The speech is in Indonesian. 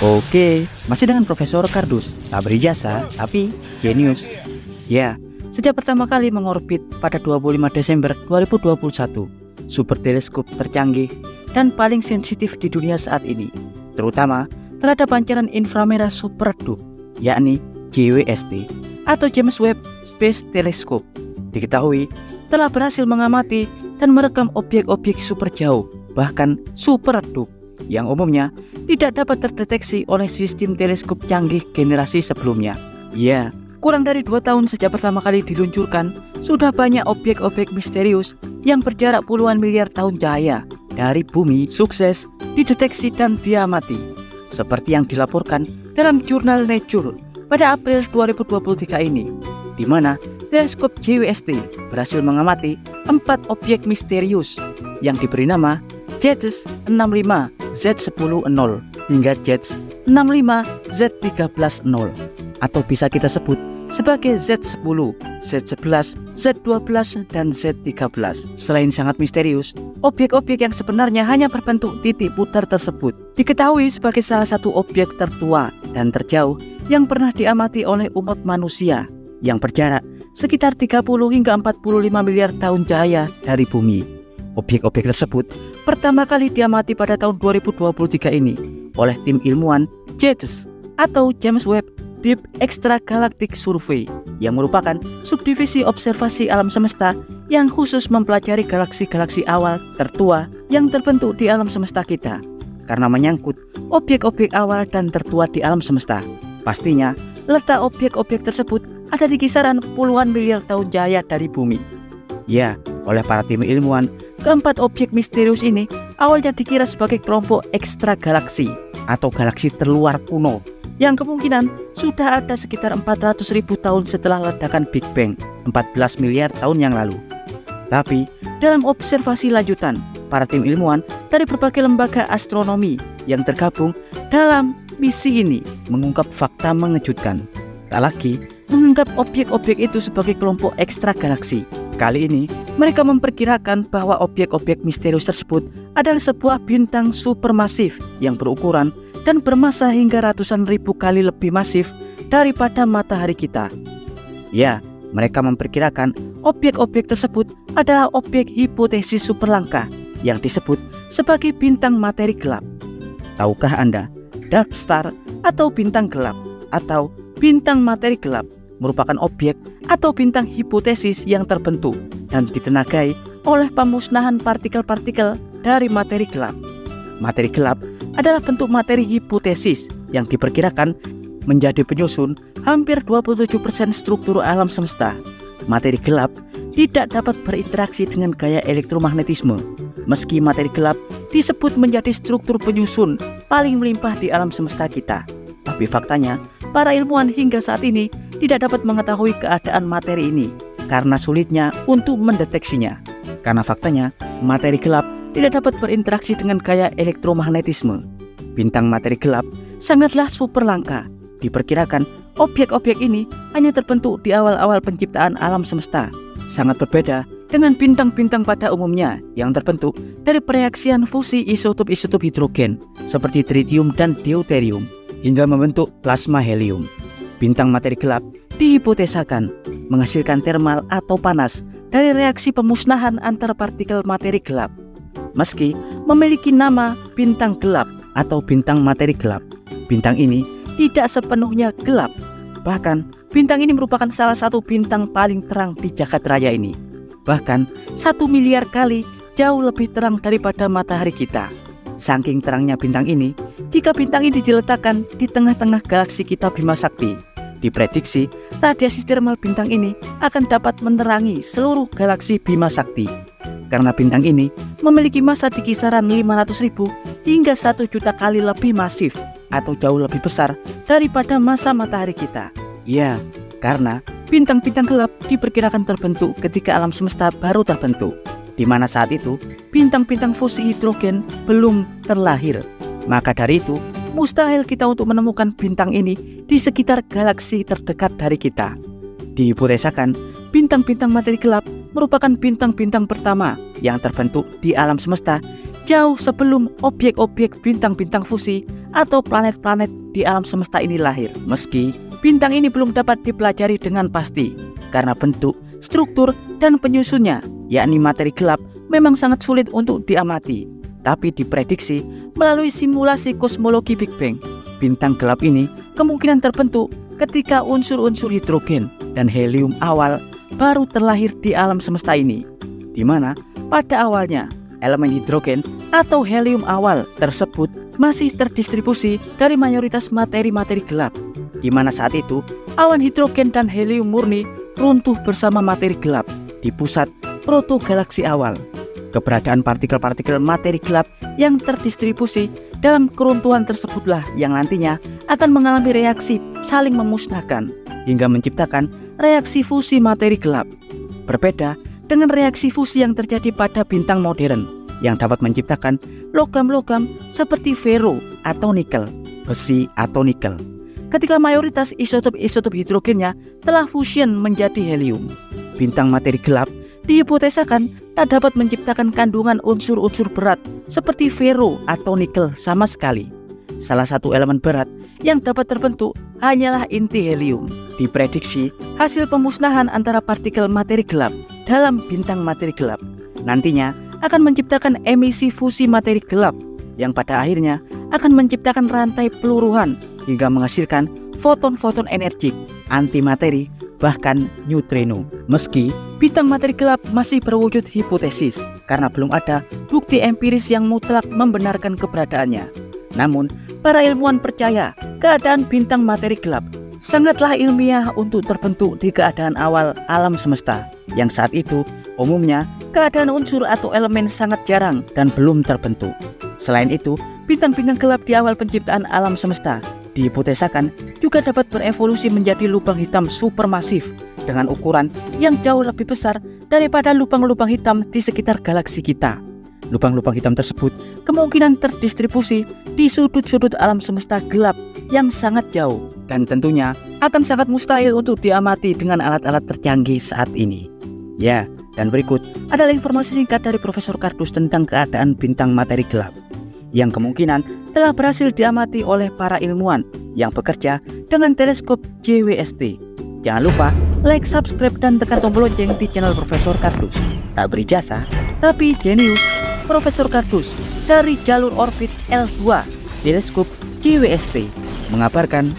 Oke, masih dengan Profesor Kardus. Tak berijazah, tapi jenius. Ya, sejak pertama kali mengorbit pada 25 Desember 2021, super teleskop tercanggih dan paling sensitif di dunia saat ini, terutama terhadap pancaran inframerah super redup, yakni JWST atau James Webb Space Telescope, diketahui telah berhasil mengamati dan merekam objek-objek super jauh, bahkan super redup, yang umumnya tidak dapat terdeteksi oleh sistem teleskop canggih generasi sebelumnya. Ya, kurang dari 2 tahun sejak pertama kali diluncurkan, sudah banyak objek-objek misterius yang berjarak puluhan miliar tahun cahaya dari bumi sukses dideteksi dan diamati, seperti yang dilaporkan dalam jurnal Nature pada April 2023 ini, di mana teleskop JWST berhasil mengamati 4 objek misterius yang diberi nama JETS 65 Z10-0 hingga JETS 65 Z13-0, atau bisa kita sebut sebagai Z10, Z11, Z12, dan Z13. Selain sangat misterius, objek-objek yang sebenarnya hanya berbentuk titik putar tersebut diketahui sebagai salah satu objek tertua dan terjauh yang pernah diamati oleh umat manusia, yang berjarak sekitar 30 hingga 45 miliar tahun cahaya dari bumi. Objek-objek tersebut pertama kali diamati pada tahun 2023 ini oleh tim ilmuwan JETS atau James Webb Deep Extragalactic Survey, yang merupakan subdivisi observasi alam semesta yang khusus mempelajari galaksi-galaksi awal tertua yang terbentuk di alam semesta kita. Karena menyangkut objek-objek awal dan tertua di alam semesta, pastinya letak objek-objek tersebut ada di kisaran puluhan miliar tahun cahaya dari bumi. Ya, oleh para tim ilmuwan, keempat objek misterius ini awalnya dikira sebagai kelompok ekstragalaksi atau galaksi terluar kuno yang kemungkinan sudah ada sekitar 400.000 tahun setelah ledakan Big Bang 14 miliar tahun yang lalu. Tapi dalam observasi lanjutan, para tim ilmuwan dari berbagai lembaga astronomi yang tergabung dalam misi ini mengungkap fakta mengejutkan. Tak lagi menganggap objek-objek itu sebagai kelompok ekstragalaksi. Kali ini, mereka memperkirakan bahwa objek-objek misterius tersebut adalah sebuah bintang supermasif yang berukuran dan bermassa hingga ratusan ribu kali lebih masif daripada matahari kita. Ya, mereka memperkirakan objek-objek tersebut adalah objek hipotesis super langka yang disebut sebagai bintang materi gelap. Tahukah Anda, dark star atau bintang gelap atau bintang materi gelap merupakan objek atau bintang hipotesis yang terbentuk dan ditenagai oleh pemusnahan partikel-partikel dari materi gelap. Materi gelap adalah bentuk materi hipotesis yang diperkirakan menjadi penyusun hampir 27% struktur alam semesta. Materi gelap tidak dapat berinteraksi dengan gaya elektromagnetisme, meski materi gelap disebut menjadi struktur penyusun paling melimpah di alam semesta kita. Tapi faktanya, para ilmuwan hingga saat ini tidak dapat mengetahui keadaan materi ini karena sulitnya untuk mendeteksinya. Karena faktanya, materi gelap tidak dapat berinteraksi dengan gaya elektromagnetisme. Bintang materi gelap sangatlah super langka. Diperkirakan objek-objek ini hanya terbentuk di awal-awal penciptaan alam semesta. Sangat berbeda dengan bintang-bintang pada umumnya yang terbentuk dari pereaksian fusi isotop-isotop hidrogen seperti tritium dan deuterium hingga membentuk plasma helium. Bintang materi gelap dihipotesakan menghasilkan termal atau panas dari reaksi pemusnahan antar partikel materi gelap. Meski memiliki nama bintang gelap atau bintang materi gelap, bintang ini tidak sepenuhnya gelap. Bahkan bintang ini merupakan salah satu bintang paling terang di jagat raya ini. Bahkan 1 miliar kali jauh lebih terang daripada matahari kita. Saking terangnya bintang ini, jika bintang ini diletakkan di tengah-tengah galaksi kita Bima Sakti, diprediksi radiasi termal bintang ini akan dapat menerangi seluruh galaksi Bima Sakti. Karena bintang ini memiliki massa di kisaran 500.000 hingga 1 juta kali lebih masif atau jauh lebih besar daripada massa matahari kita. Ya, karena bintang-bintang gelap diperkirakan terbentuk ketika alam semesta baru terbentuk, di mana saat itu bintang-bintang fusi hidrogen belum terlahir. Maka dari itu, mustahil kita untuk menemukan bintang ini di sekitar galaksi terdekat dari kita. Dihipotesakan, bintang-bintang materi gelap merupakan bintang-bintang pertama yang terbentuk di alam semesta jauh sebelum objek-objek bintang-bintang fusi atau planet-planet di alam semesta ini lahir. Meski bintang ini belum dapat dipelajari dengan pasti karena bentuk, struktur, dan penyusunnya, yakni materi gelap, memang sangat sulit untuk diamati. Tapi diprediksi melalui simulasi kosmologi Big Bang, bintang gelap ini kemungkinan terbentuk ketika unsur-unsur hidrogen dan helium awal baru terlahir di alam semesta ini, di mana pada awalnya elemen hidrogen atau helium awal tersebut masih terdistribusi dari mayoritas materi-materi gelap, di mana saat itu awan hidrogen dan helium murni runtuh bersama materi gelap di pusat protogalaksi awal. Keberadaan partikel-partikel materi gelap yang terdistribusi dalam keruntuhan tersebutlah yang nantinya akan mengalami reaksi saling memusnahkan hingga menciptakan reaksi fusi materi gelap. Berbeda dengan reaksi fusi yang terjadi pada bintang modern yang dapat menciptakan logam-logam seperti fero atau nikel, besi atau nikel, ketika mayoritas isotop-isotop hidrogennya telah fusion menjadi helium. Bintang materi gelap dihipotesakan tak dapat menciptakan kandungan unsur-unsur berat seperti fero atau nikel sama sekali. Salah satu elemen berat yang dapat terbentuk hanyalah inti helium. Diprediksi hasil pemusnahan antara partikel materi gelap dalam bintang materi gelap nantinya akan menciptakan emisi fusi materi gelap yang pada akhirnya akan menciptakan rantai peluruhan hingga menghasilkan foton-foton energik, antimateri, bahkan neutrino. Meski bintang materi gelap masih berwujud hipotesis karena belum ada bukti empiris yang mutlak membenarkan keberadaannya, namun para ilmuwan percaya keadaan bintang materi gelap sangatlah ilmiah untuk terbentuk di keadaan awal alam semesta, yang saat itu umumnya keadaan unsur atau elemen sangat jarang dan belum terbentuk. Selain itu, bintang-bintang gelap di awal penciptaan alam semesta dihipotesakan juga dapat berevolusi menjadi lubang hitam supermasif dengan ukuran yang jauh lebih besar daripada lubang-lubang hitam di sekitar galaksi kita. Lubang-lubang hitam tersebut kemungkinan terdistribusi di sudut-sudut alam semesta gelap yang sangat jauh dan tentunya akan sangat mustahil untuk diamati dengan alat-alat tercanggih saat ini. Ya, dan berikut adalah informasi singkat dari Profesor Kardus tentang keadaan bintang materi gelap yang kemungkinan telah berhasil diamati oleh para ilmuwan yang bekerja dengan teleskop JWST. Jangan lupa like, subscribe, dan tekan tombol lonceng di channel Profesor Kardus. Tak berijazah, tapi jenius. Profesor Kardus dari jalur orbit L2 teleskop JWST mengabarkan